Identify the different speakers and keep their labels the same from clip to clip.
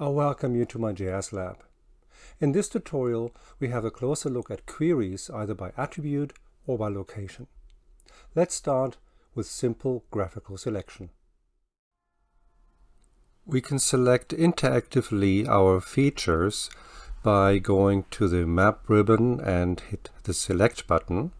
Speaker 1: I welcome you to my GIS lab. In this tutorial, we have a closer look at queries either by attribute or by location. Let's start with simple graphical selection. We can select interactively our features by going to the map ribbon and hit the select button.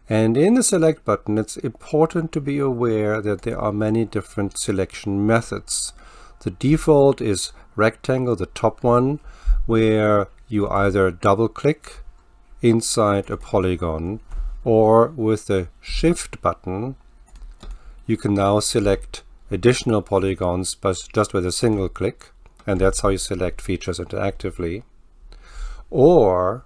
Speaker 1: And in the select button, it's important to be aware that there are many different selection methods. The default is rectangle, the top one, where you either double click inside a polygon, or with the shift button you can now select additional polygons just with a single click, and that's how you select features interactively. Or,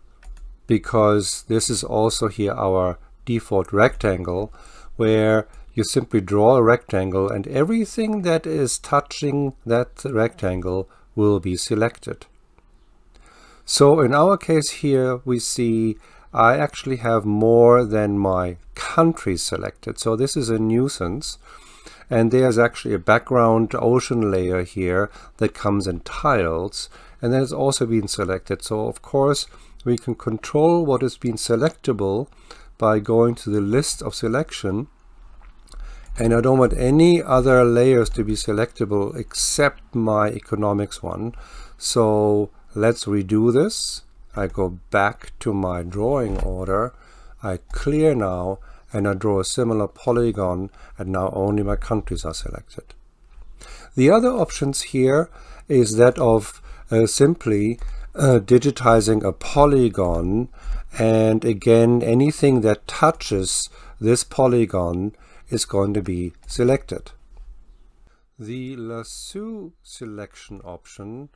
Speaker 1: because this is also here our default rectangle, where you simply draw a rectangle and everything that is touching that rectangle will be selected. So in our case here we see I actually have more than my country selected. So this is a nuisance, and there's actually a background ocean layer here that comes in tiles, and that has also been selected. So of course we can control what is being selectable by going to the list of selection, and I don't want any other layers to be selectable except my economics one. So let's redo this. I go back to my drawing order, I clear now, and I draw a similar polygon, and now only my countries are selected. The other options here is that of simply digitizing a polygon, and again anything that touches this polygon is going to be selected. The lasso selection option,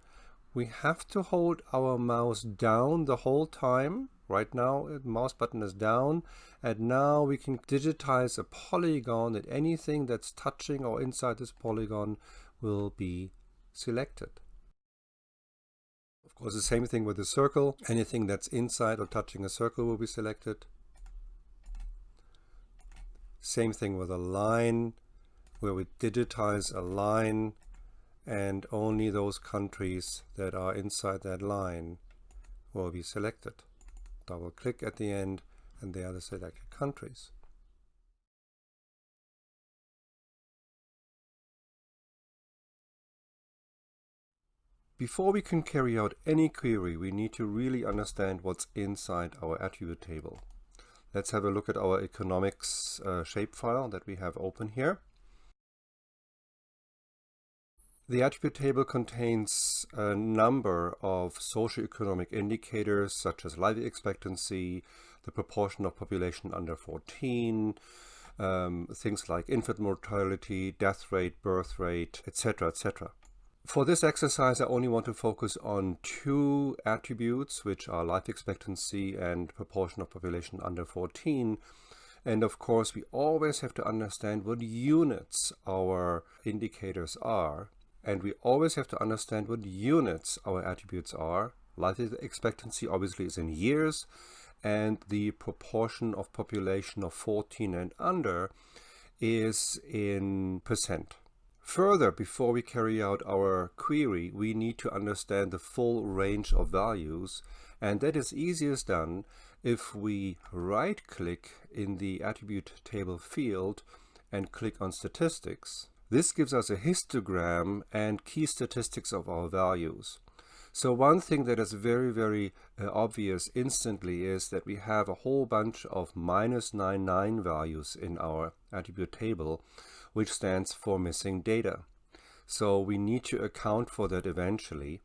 Speaker 1: we have to hold our mouse down the whole time. Right now the mouse button is down, and now we can digitize a polygon, and anything that's touching or inside this polygon will be selected. Of course, the same thing with the circle. Anything that's inside or touching a circle will be selected. Same thing with a line, where we digitize a line, and only those countries that are inside that line will be selected. Double click at the end, and they are the selected countries. Before we can carry out any query, we need to really understand what's inside our attribute table. Let's have a look at our economics shapefile that we have open here. The attribute table contains a number of socioeconomic indicators such as life expectancy, the proportion of population under 14, things like infant mortality, death rate, birth rate, etc., etc. For this exercise, I only want to focus on two attributes, which are life expectancy and proportion of population under 14. And of course, we always have to understand what units our indicators are. And we always have to understand what units our attributes are. Life expectancy obviously is in years, and the proportion of population of 14 and under is in percent. Further, before we carry out our query, we need to understand the full range of values, and that is easiest done if we right-click in the attribute table field and click on statistics. This gives us a histogram and key statistics of our values. So one thing that is very obvious instantly is that we have a whole bunch of -99 values in our attribute table, which stands for missing data. So we need to account for that eventually.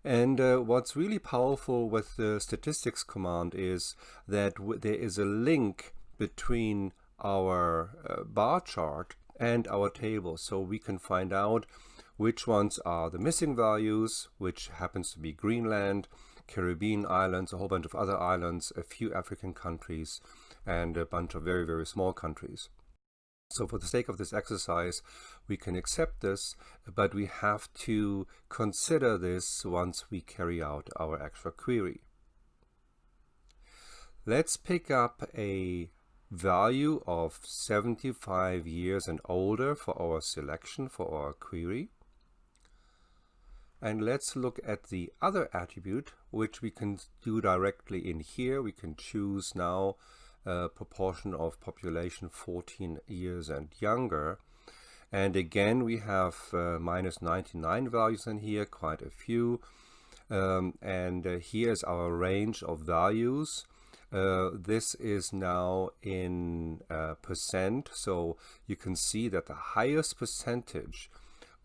Speaker 1: And what's really powerful with the statistics command is that there is a link between our bar chart and our table, so we can find out which ones are the missing values, which happens to be Greenland, Caribbean islands, a whole bunch of other islands, a few African countries, and a bunch of very small countries. So for the sake of this exercise, we can accept this, but we have to consider this once we carry out our actual query. Let's pick up a value of 75 years and older for our selection, for our query. And let's look at the other attribute, which we can do directly in here. We can choose now proportion of population 14 years and younger. And again, we have minus 99 values in here, quite a few. Here's our range of values. This is now in percent, so you can see that the highest percentage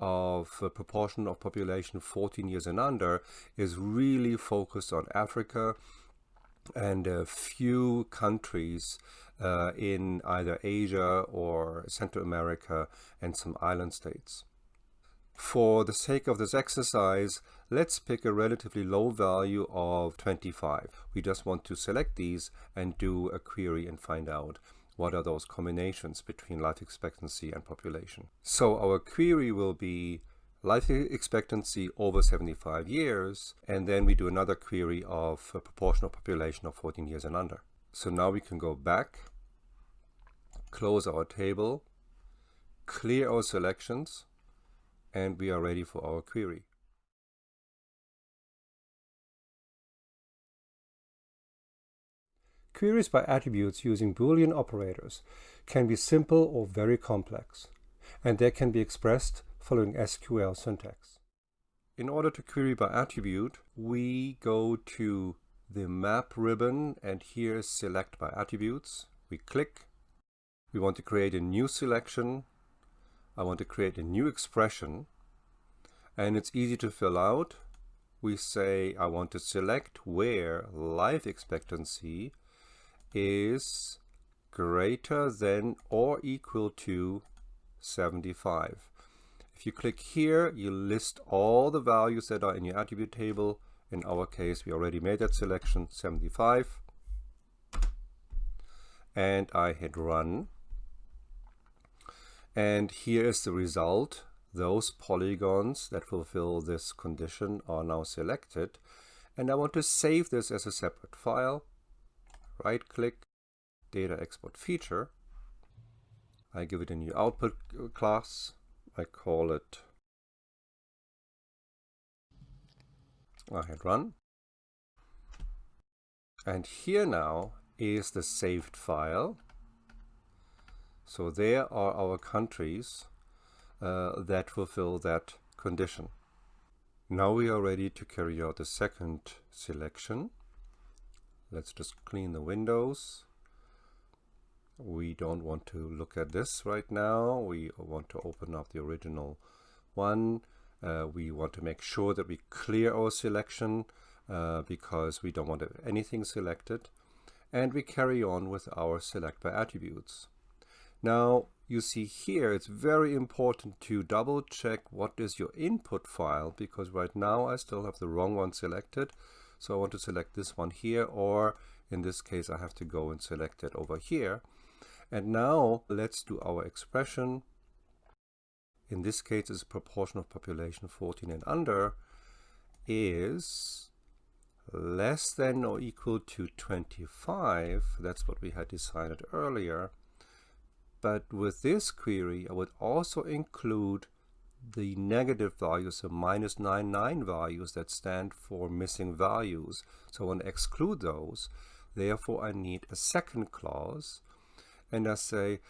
Speaker 1: of proportion of population 14 years and under is really focused on Africa and a few countries in either Asia or Central America and some island states. For the sake of this exercise, let's pick a relatively low value of 25. We just want to select these and do a query and find out what are those combinations between life expectancy and population. So our query will be life expectancy over 75 years, and then we do another query of a proportional population of 14 years and under. So now we can go back, close our table, clear our selections, and we are ready for our query. Queries by attributes using Boolean operators can be simple or very complex, and they can be expressed following SQL syntax. In order to query by attribute, we go to the Map ribbon, and here is Select by Attributes. We click. We want to create a new selection. I want to create a new expression, and it's easy to fill out. We say I want to select where life expectancy is greater than or equal to 75. If you click here, you list all the values that are in your attribute table. In our case, we already made that selection, 75. And I hit run. And here is the result. Those polygons that fulfill this condition are now selected. And I want to save this as a separate file. Right click, Data Export Feature. I give it a new output class. I call it, I hit run. And here now is the saved file. So there are our countries that fulfill that condition. Now we are ready to carry out the second selection. Let's just clean the windows. We don't want to look at this right now. We want to open up the original one. We want to make sure that we clear our selection because we don't want anything selected. And we carry on with our select by attributes. Now you see here it's very important to double check what is your input file, because right now I still have the wrong one selected. So I want to select this one here, or in this case I have to go and select it over here. And now let's do our expression. In this case, it's proportion of population 14 and under is less than or equal to 25. That's what we had decided earlier. But with this query, I would also include the negative values, the minus 99 values that stand for missing values. So I want to exclude those. Therefore, I need a second clause. And I say,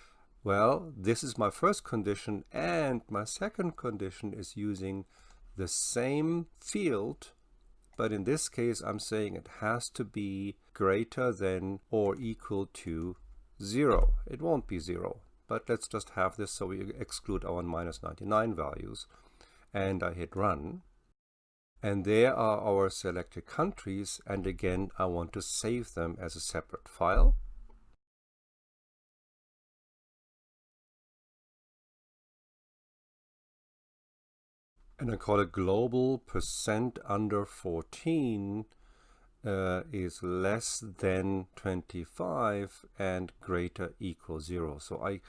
Speaker 1: well, this is my first condition, and my second condition is using the same field, but in this case, I'm saying it has to be greater than or equal to 0. It won't be 0, but let's just have this so we exclude our minus 99 values. And I hit run. And there are our selected countries. And again, I want to save them as a separate file. And I call it global percent under 14 is less than 25 and greater equal 0. So I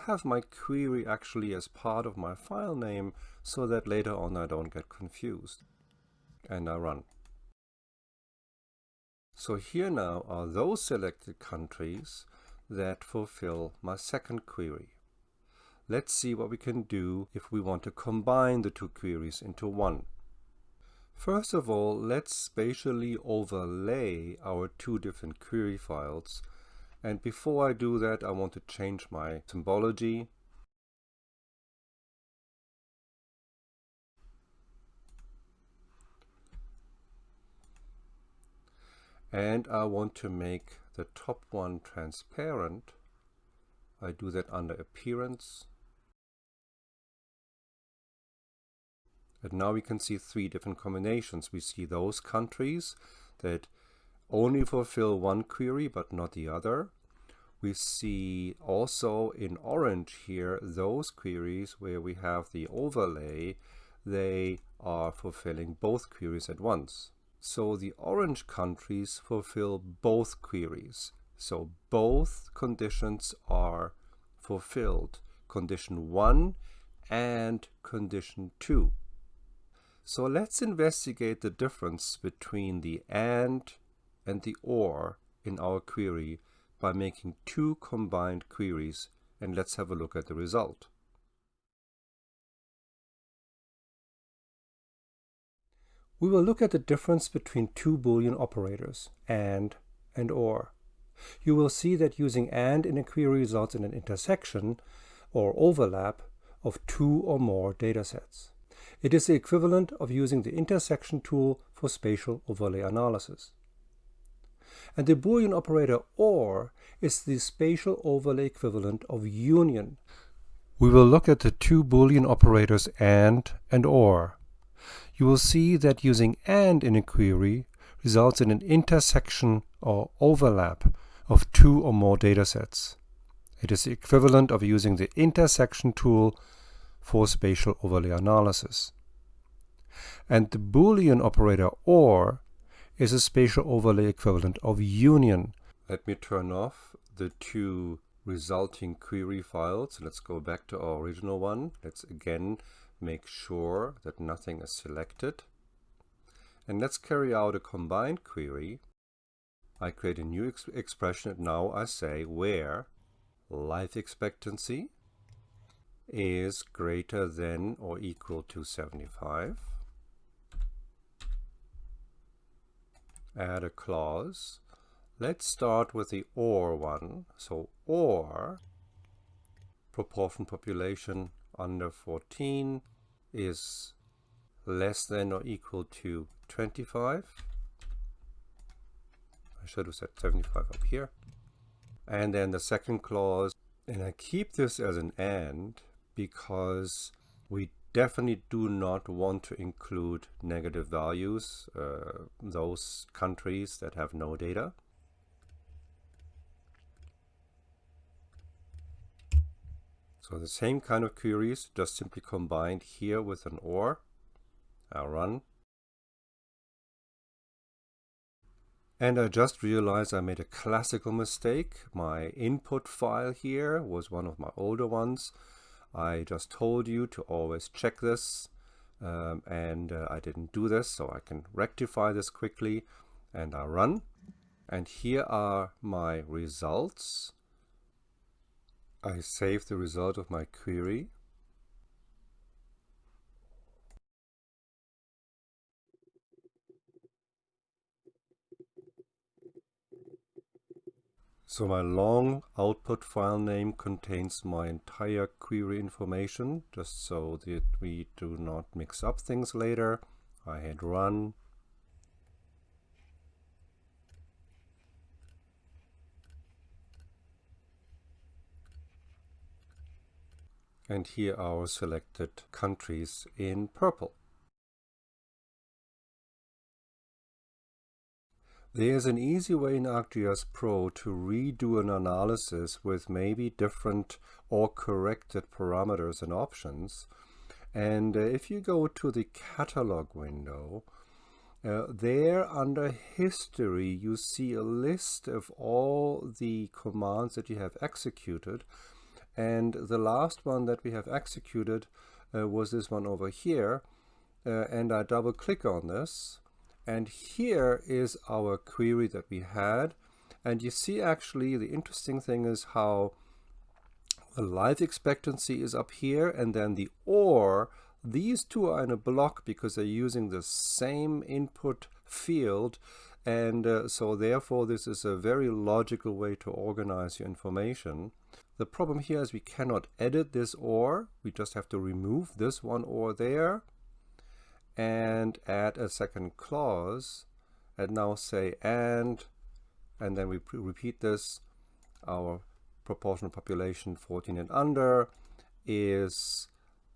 Speaker 1: have my query actually as part of my file name so that later on I don't get confused. And I run. So here now are those selected countries that fulfill my second query. Let's see what we can do if we want to combine the two queries into one. First of all, let's spatially overlay our two different query files. And before I do that, I want to change my symbology. And I want to make the top one transparent. I do that under Appearance. And now we can see three different combinations. We see those countries that only fulfill one query but not the other. We see also in orange here those queries where we have the overlay. They are fulfilling both queries at once. So the orange countries fulfill both queries. So both conditions are fulfilled, condition 1 and condition 2. So let's investigate the difference between the and the or in our query by making two combined queries, and let's have a look at the result. We will look at the difference between two Boolean operators, and or. You will see that using and in a query results in an intersection or overlap of two or more datasets. It is the equivalent of using the intersection tool for spatial overlay analysis. And the Boolean operator OR is the spatial overlay equivalent of union. We will look at the two Boolean operators and OR. You will see that using and in a query results in an intersection or overlap of two or more datasets. It is the equivalent of using the intersection tool for spatial overlay analysis. And the Boolean operator OR is a spatial overlay equivalent of union. Let me turn off the two resulting query files. Let's go back to our original one. Let's again make sure that nothing is selected. And let's carry out a combined query. I create a new expression, and now I say where life expectancy is greater than or equal to 75. Add a clause. Let's start with the OR one. So OR proportion population under 14 is less than or equal to 25. I should have said 75 up here. And then the second clause, and I keep this as an and because we definitely do not want to include negative values, those countries that have no data. So the same kind of queries, just simply combined here with an OR. I'll run. And I just realized I made a classical mistake. My input file here was one of my older ones. I just told you to always check this, and I didn't do this, so I can rectify this quickly, and I'll run. And here are my results. I save the result of my query. So my long output file name contains my entire query information, just so that we do not mix up things later. I hit run. And here are our selected countries in purple. There's an easy way in ArcGIS Pro to redo an analysis with maybe different or corrected parameters and options. And if you go to the catalog window, there under history you see a list of all the commands that you have executed. And the last one that we have executed was this one over here. And I double click on this. And here is our query that we had. And you see actually the interesting thing is how the life expectancy is up here, and then the OR these two are in a block because they're using the same input field, and so therefore this is a very logical way to organize your information. The problem here is we cannot edit this OR. We just have to remove this one OR there and add a second clause, and now say and then we repeat this. Our proportional population 14 and under is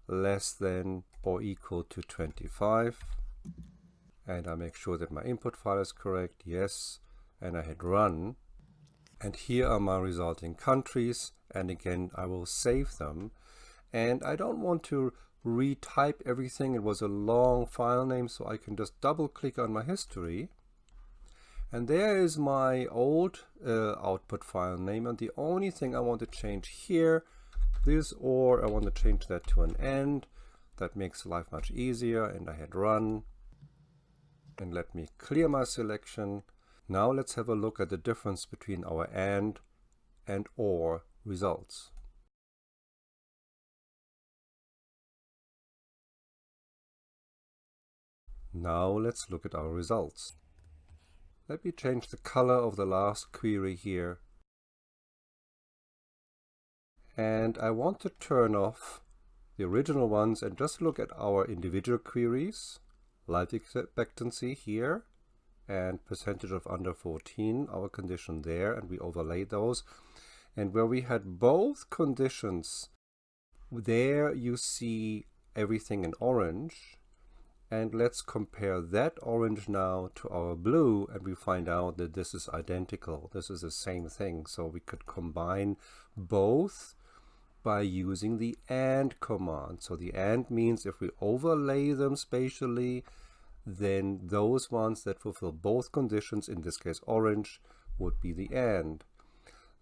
Speaker 1: less than or equal to 25. And I make sure that my input file is correct, yes, and I hit run. And here are my resulting countries, and again I will save them. And I don't want to retype everything. It was a long file name, so I can just double click on my history. And there is my old output file name, and the only thing I want to change here, this OR, I want to change that to an AND. That makes life much easier, and I hit run. And let me clear my selection. Now let's have a look at the difference between our AND and OR results. Now let's look at our results. Let me change the color of the last query here. And I want to turn off the original ones and just look at our individual queries. Life expectancy here and percentage of under 14, our condition there, and we overlay those. And where we had both conditions, there you see everything in orange. And let's compare that orange now to our blue, and we find out that this is identical. This is the same thing. So we could combine both by using the AND command. So the AND means if we overlay them spatially, then those ones that fulfill both conditions, in this case orange, would be the AND.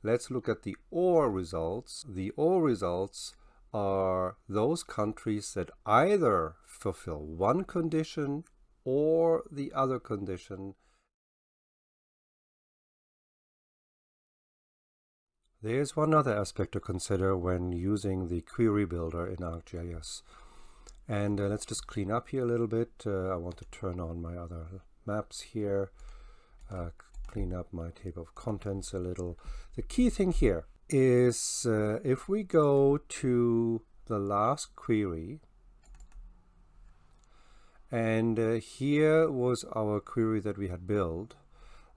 Speaker 1: Let's look at the OR results. The OR results are those countries that either fulfill one condition or the other condition. There's one other aspect to consider when using the query builder in ArcGIS. And let's just clean up here a little bit. I want to turn on my other maps here, clean up my table of contents a little. The key thing here is if we go to the last query, and here was our query that we had built.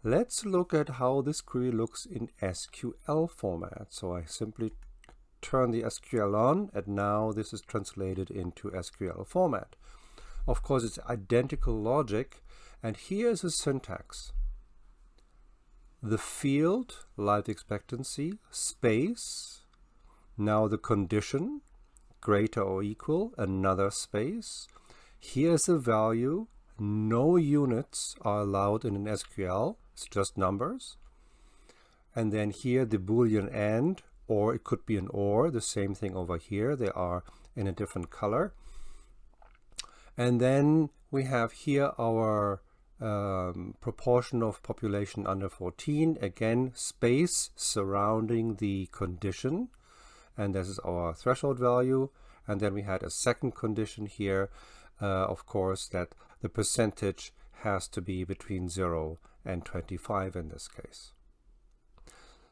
Speaker 1: Let's look at how this query looks in SQL format. So I simply turn the SQL on, and now this is translated into SQL format. Of course, it's identical logic, and here's the syntax. The field, life expectancy, space, now the condition, greater or equal, another space. Here's the value. No units are allowed in an SQL. It's just numbers. And then here the Boolean AND, or it could be an OR, the same thing over here. They are in a different color. And then we have here our proportion of population under 14. Again, space surrounding the condition. And this is our threshold value. And then we had a second condition here, of course, that the percentage has to be between 0 and 25 in this case.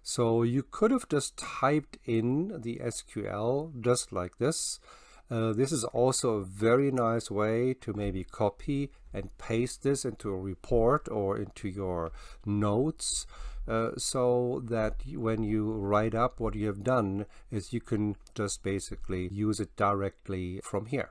Speaker 1: So you could have just typed in the SQL just like this. This is also a very nice way to maybe copy and paste this into a report or into your notes, so that when you write up what you have done is you can just basically use it directly from here.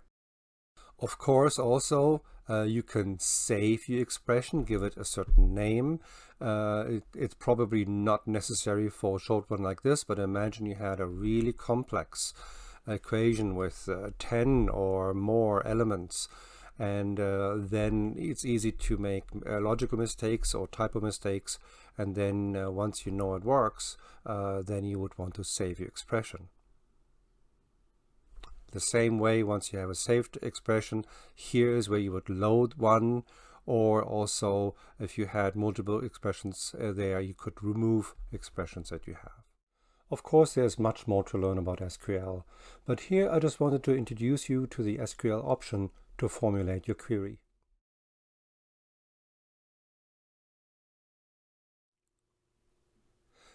Speaker 1: Of course, also you can save your expression, give it a certain name. It's probably not necessary for a short one like this, but imagine you had a really complex equation with 10 or more elements, and then it's easy to make logical mistakes or typo mistakes, and then once you know it works, then you would want to save your expression. The same way, once you have a saved expression, here is where you would load one, or also if you had multiple expressions there, you could remove expressions that you have. Of course, there's much more to learn about SQL, but here I just wanted to introduce you to the SQL option to formulate your query.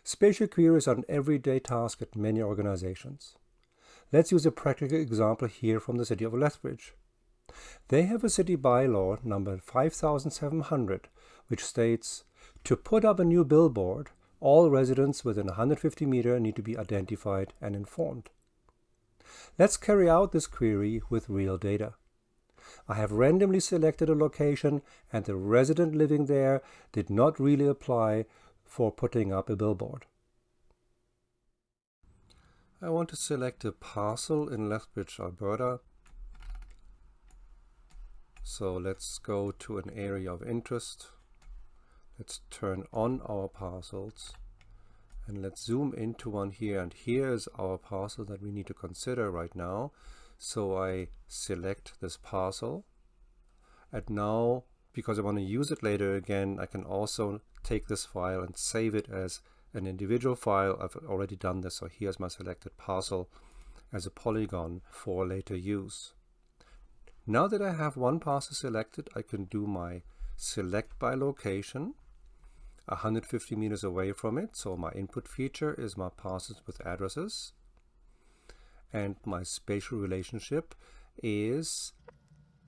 Speaker 1: Spatial queries are an everyday task at many organizations. Let's use a practical example here from the city of Lethbridge. They have a city bylaw number 5700, which states, to put up a new billboard, all residents within 150 meters need to be identified and informed. Let's carry out this query with real data. I have randomly selected a location, and the resident living there did not really apply for putting up a billboard. I want to select a parcel in Lethbridge, Alberta. So let's go to an area of interest. Let's turn on our parcels and let's zoom into one here. And here is our parcel that we need to consider right now. So I select this parcel. And now, because I want to use it later again, I can also take this file and save it as an individual file. I've already done this. So here's my selected parcel as a polygon for later use. Now that I have one parcel selected, I can do my select by location, 150 meters away from it. So my input feature is my parcels with addresses. And my spatial relationship is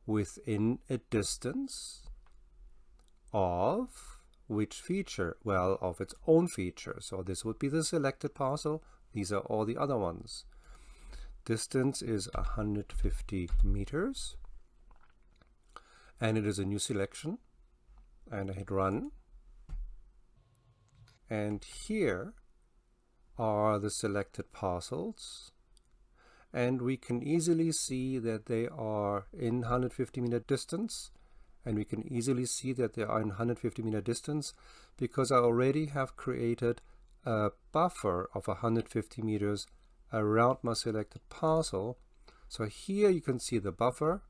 Speaker 1: within a distance of which feature? Well, of its own feature. So this would be the selected parcel. These are all the other ones. Distance is 150 meters. And it is a new selection. And I hit run. And here are the selected parcels. And we can easily see that they are in 150 meter distance. And we can easily see that they are in 150 meter distance because I already have created a buffer of 150 meters around my selected parcel. So here you can see the buffer,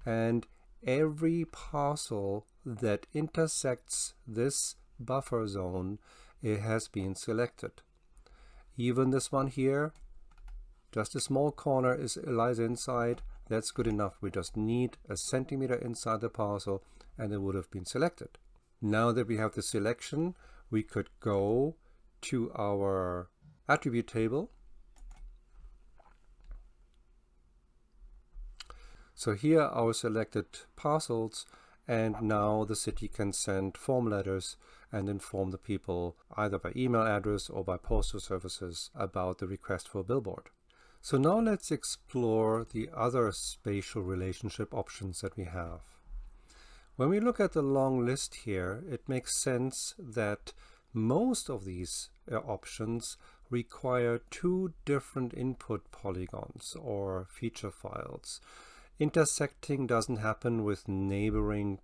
Speaker 1: and every parcel that intersects this buffer zone, it has been selected. Even this one here, just a small corner lies inside. That's good enough. We just need a centimeter inside the parcel and it would have been selected. Now that we have the selection, we could go to our attribute table. So here are our selected parcels, and now the city can send form letters and inform the people either by email address or by postal services about the request for a billboard. So now let's explore the other spatial relationship options that we have. When we look at the long list here, it makes sense that most of these options require two different input polygons or feature files. Intersecting doesn't happen with neighboring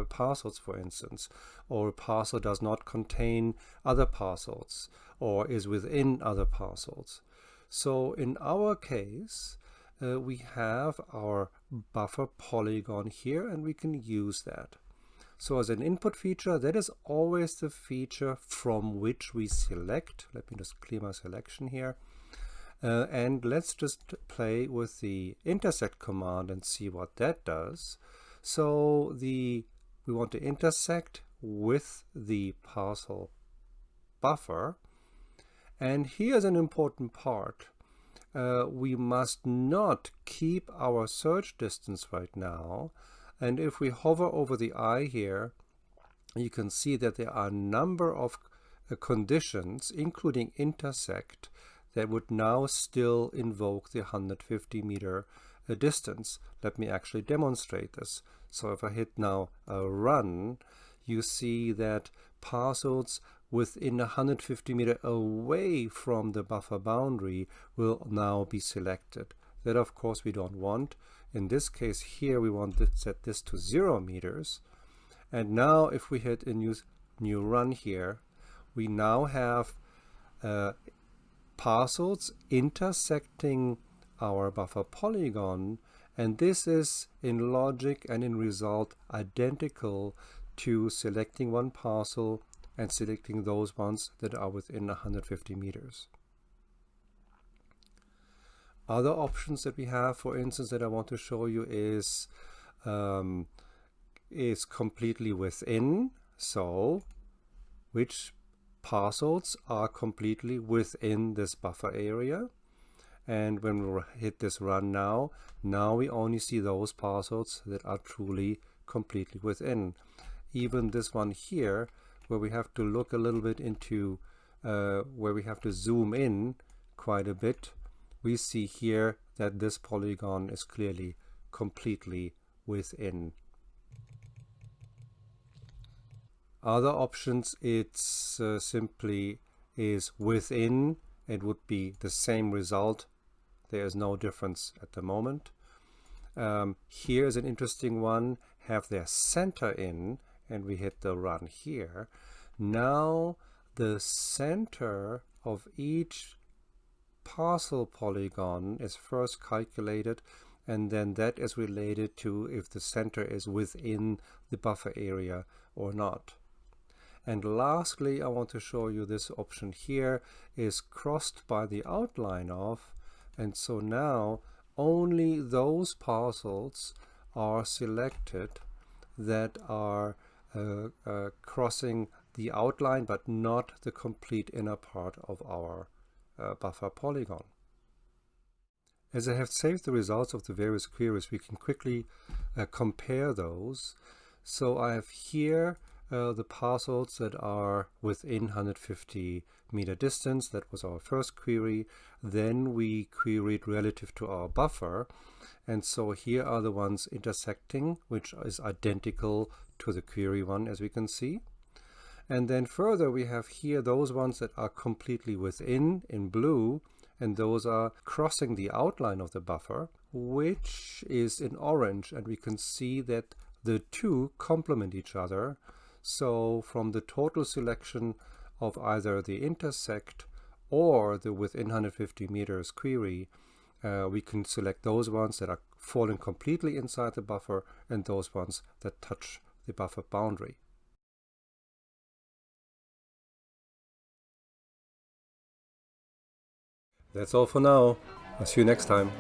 Speaker 1: parcels, for instance, or a parcel does not contain other parcels or is within other parcels. So in our case, we have our buffer polygon here, and we can use that. So as an input feature, that is always the feature from which we select. Let me just clear my selection here. And let's just play with the intersect command and see what that does. So we want to intersect with the parcel buffer. And here's an important part. We must not keep our search distance right now. And if we hover over the eye here, you can see that there are a number of conditions, including intersect, that would now still invoke the 150 meter distance. Let me actually demonstrate this. So if I hit now run, you see that parcels within 150 meters away from the buffer boundary will now be selected. That of course we don't want. In this case here we want to set this to 0 meters. And now if we hit a new run here, we now have parcels intersecting our buffer polygon, and this is in logic and in result identical to selecting one parcel and selecting those ones that are within 150 meters. Other options that we have, for instance, that I want to show you is completely within. So which parcels are completely within this buffer area? And when we hit this run now we only see those parcels that are truly completely within. Even this one here, where we have to look a little bit into, where we have to zoom in quite a bit, we see here that this polygon is clearly completely within. Other options, it's simply is within. It would be the same result. There is no difference at the moment. Here is an interesting one, have their center in, and we hit the run here. Now the center of each parcel polygon is first calculated, and then that is related to if the center is within the buffer area or not. And lastly, I want to show you this option here is crossed by the outline of, and so now only those parcels are selected that are crossing the outline, but not the complete inner part of our buffer polygon. As I have saved the results of the various queries, we can quickly compare those. So I have here the parcels that are within 150 meter distance. That was our first query. Then we queried relative to our buffer, and so here are the ones intersecting, which is identical to the query one, as we can see. And then further we have here those ones that are completely within in blue, and those are crossing the outline of the buffer, which is in orange, and we can see that the two complement each other. So from the total selection of either the intersect or the within 150 meters query, we can select those ones that are falling completely inside the buffer and those ones that touch the buffer boundary. That's all for now. I'll see you next time.